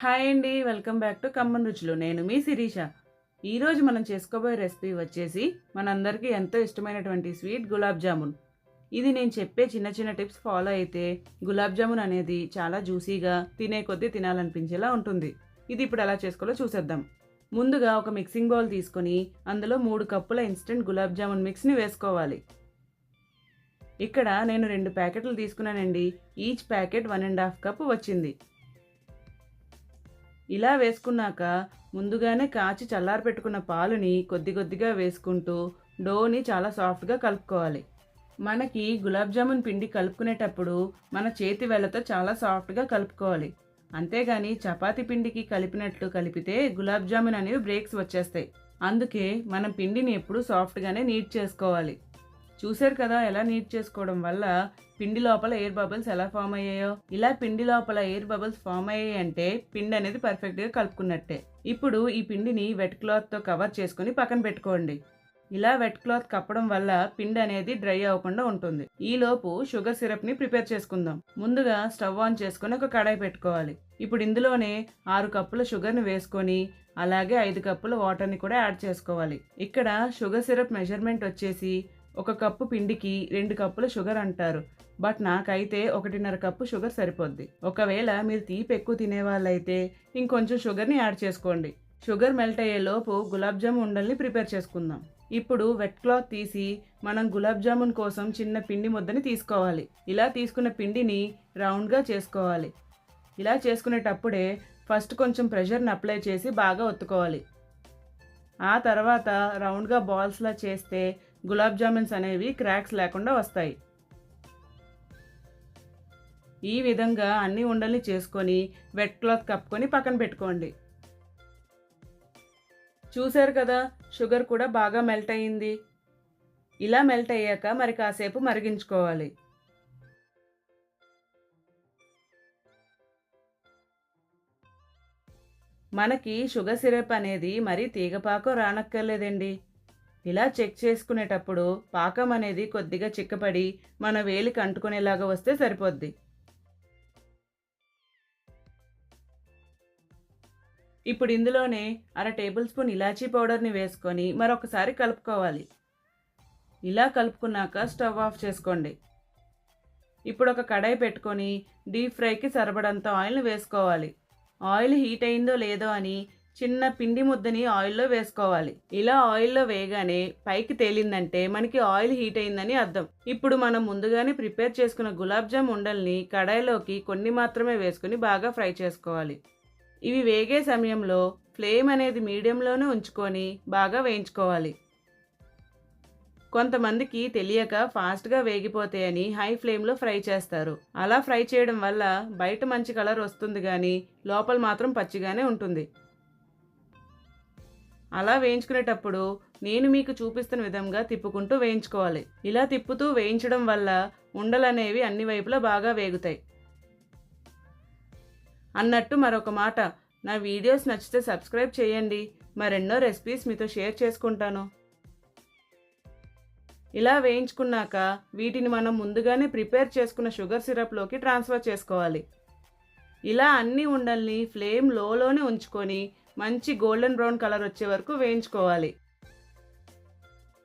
Hi అండి. Welcome back to common రుచులు. నేను మీ శిరీష. ఈరోజు మనం చేసుకోబోయే రెసిపీ వచ్చేసి మనందరికీ ఎంతో ఇష్టమైనటువంటి స్వీట్ గులాబ్ జామున్. ఇది నేను చెప్పే చిన్న చిన్న టిప్స్ ఫాలో అయితే గులాబ్ జామున్ అనేది చాలా జ్యూసీగా తినే కొద్దీ తినాలనిపించేలా ఉంటుంది. ఇది ఇప్పుడు ఎలా చేసుకోవాలో చూసేద్దాం. ముందుగా ఒక మిక్సింగ్ బౌల్ తీసుకొని అందులో 3 కప్పుల ఇన్స్టెంట్ గులాబ్ జామున్ మిక్స్ని వేసుకోవాలి. ఇక్కడ నేను 2 ప్యాకెట్లు తీసుకున్నానండి. ఈచ్ ప్యాకెట్ 1.5 కప్ వచ్చింది. ఇలా వేసుకున్నాక ముందుగానే కాచి చల్లారి పెట్టుకున్న పాలుని కొద్ది కొద్దిగా వేసుకుంటూ డోని చాలా సాఫ్ట్గా కలుపుకోవాలి. మనకి గులాబ్ జామున్ పిండి కలుపుకునేటప్పుడు మన చేతి వేళ్ళతో చాలా సాఫ్ట్గా కలుపుకోవాలి. అంతేగాని చపాతీ పిండికి కలిపినట్లు కలిపితే గులాబ్ జామున్ అనేవి బ్రేక్స్ వచ్చేస్తాయి. అందుకే మనం పిండిని ఎప్పుడూ సాఫ్ట్గానే నీట్ చేసుకోవాలి. చూశారు కదా ఎలా నీట్ చేసుకోవడం వల్ల పిండి లోపల ఎయిర్ బబుల్స్ ఎలా ఫామ్ అయ్యాయో. ఇలా పిండి లోపల ఎయిర్ బబుల్స్ ఫామ్ అయ్యాయి అంటే పిండి అనేది పర్ఫెక్ట్గా కలుపుకున్నట్టే. ఇప్పుడు ఈ పిండిని వెట్ క్లాత్తో కవర్ చేసుకుని పక్కన పెట్టుకోండి. ఇలా వెట్ క్లాత్ కప్పడం వల్ల పిండి అనేది డ్రై అవ్వకుండా ఉంటుంది. ఈలోపు షుగర్ సిరప్ని ప్రిపేర్ చేసుకుందాం. ముందుగా స్టవ్ ఆన్ చేసుకొని ఒక కడాయి పెట్టుకోవాలి. ఇప్పుడు ఇందులోనే 6 కప్పుల షుగర్ని వేసుకొని అలాగే 5 కప్పుల వాటర్ని కూడా యాడ్ చేసుకోవాలి. ఇక్కడ షుగర్ సిరప్ మెజర్మెంట్ వచ్చేసి 1 కప్పు పిండికి 2 కప్పుల షుగర్ అంటారు. బట్ నాకైతే 1.5 కప్పు షుగర్ సరిపోద్ది. ఒకవేళ మీరు తీపి ఎక్కువ తినేవాళ్ళైతే ఇంకొంచెం షుగర్ని యాడ్ చేసుకోండి. షుగర్ మెల్ట్ అయ్యే లోపు గులాబ్ జామున్ ఉండల్ని ప్రిపేర్ చేసుకుందాం. ఇప్పుడు వెట్ క్లాత్ తీసి మనం గులాబ్ జామున్ కోసం చిన్న పిండి ముద్దని తీసుకోవాలి. ఇలా తీసుకున్న పిండిని రౌండ్గా చేసుకోవాలి. ఇలా చేసుకునేటప్పుడే ఫస్ట్ కొంచెం ప్రెషర్ని అప్లై చేసి బాగా ఒత్తుకోవాలి. ఆ తర్వాత రౌండ్గా బాల్స్లా చేస్తే గులాబ్ జామున్స్ అనేవి క్రాక్స్ లేకుండా వస్తాయి. ఈ విధంగా అన్ని ఉండల్ని చేసుకొని వెట్ క్లాత్ కప్పుకొని పక్కన పెట్టుకోండి. చూశారు కదా షుగర్ కూడా బాగా మెల్ట్ అయ్యింది. ఇలా మెల్ట్ అయ్యాక మరి కాసేపు మరిగించుకోవాలి. మనకి షుగర్ సిరప్ అనేది మరీ తీగపాకం రానక్కర్లేదండి. ఇలా చెక్ చేసుకునేటప్పుడు పాకం అనేది కొద్దిగా చిక్కపడి మన వేలికి అంటుకునేలాగా వస్తే సరిపోద్ది. ఇప్పుడు ఇందులోనే 1/2 టేబుల్ స్పూన్ ఇలాచీ పౌడర్ని వేసుకొని మరొకసారి కలుపుకోవాలి. ఇలా కలుపుకున్నాక స్టవ్ ఆఫ్ చేసుకోండి. ఇప్పుడు ఒక కడాయి పెట్టుకొని డీప్ ఫ్రైకి సరిపడంత ఆయిల్ని వేసుకోవాలి. ఆయిల్ హీట్ అయిందో లేదో అని చిన్న పిండి ముద్దని ఆయిల్లో వేసుకోవాలి. ఇలా ఆయిల్లో వేయగానే పైకి తేలిందంటే మనకి ఆయిల్ హీట్ అయిందని అర్థం. ఇప్పుడు మనం ముందుగానే ప్రిపేర్ చేసుకున్న గులాబ్ జామ్ ఉండల్ని కడాయిలోకి కొన్ని మాత్రమే వేసుకుని బాగా ఫ్రై చేసుకోవాలి. ఇవి వేగే సమయంలో ఫ్లేమ్ అనేది మీడియంలోనే ఉంచుకొని బాగా వేయించుకోవాలి. కొంతమందికి తెలియక ఫాస్ట్గా వేగిపోతాయని హై ఫ్లేమ్లో ఫ్రై చేస్తారు. అలా ఫ్రై చేయడం వల్ల బయట మంచి కలర్ వస్తుంది కానీ లోపల మాత్రం పచ్చిగానే ఉంటుంది. అలా వేయించుకునేటప్పుడు నేను మీకు చూపిస్తున్న విధంగా తిప్పుకుంటూ వేయించుకోవాలి. ఇలా తిప్పుతూ వేయించడం వల్ల ఉండలనేవి అన్ని వైపులా బాగా వేగుతాయి. అన్నట్టు మరొక మాట, నా వీడియోస్ నచ్చితే సబ్స్క్రైబ్ చేయండి. మరెన్నో రెసిపీస్ మీతో షేర్ చేసుకుంటాను. ఇలా వేయించుకున్నాక వీటిని మనం ముందుగానే ప్రిపేర్ చేసుకున్న షుగర్ సిరప్లోకి ట్రాన్స్ఫర్ చేసుకోవాలి. ఇలా అన్ని ఉండల్ని ఫ్లేమ్ లోలోనే ఉంచుకొని మంచి గోల్డెన్ బ్రౌన్ కలర్ వచ్చే వరకు వేయించుకోవాలి.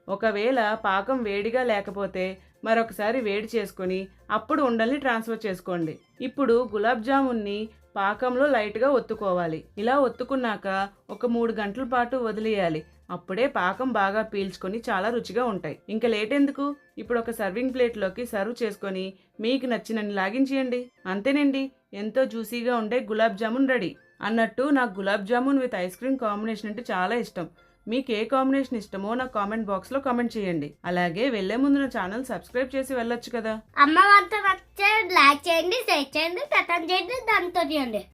ఒకవేళ పాకం వేడిగా లేకపోతే మరొకసారి వేడి చేసుకొని అప్పుడు ఉండల్ని ట్రాన్స్ఫర్ చేసుకోండి. ఇప్పుడు గులాబ్ జామున్ని పాకంలో లైట్గా ఒత్తుకోవాలి. ఇలా ఒత్తుకున్నాక ఒక 3 గంటల పాటు వదిలేయాలి. అప్పుడే పాకం బాగా పీల్చుకొని చాలా రుచిగా ఉంటాయి. ఇంకా లేట్ ఎందుకు, ఇప్పుడు ఒక సర్వింగ్ ప్లేట్లోకి సర్వ్ చేసుకొని మీకు నచ్చినన్ని లాగించేయండి. అంతేనండి, ఎంతో జ్యూసీగా ఉండే గులాబ్ జామున్ రెడీ. అన్నట్టు నాకు gulab jamun with ice cream combination అంటే చాలా ఇష్టం. మీకు ఏ కాంబినేషన్ ఇష్టమో నాకు కామెంట్ బాక్స్లో కామెంట్ చేయండి. అలాగే వెళ్లే ముందు నా ఛానల్ సబ్స్క్రైబ్ చేసి వెళ్ళొచ్చు కదా. అమ్మ వంట లైక్ చేయండి, షేర్ చేయండి, కథం చేయండి, దాంతో చేయండి.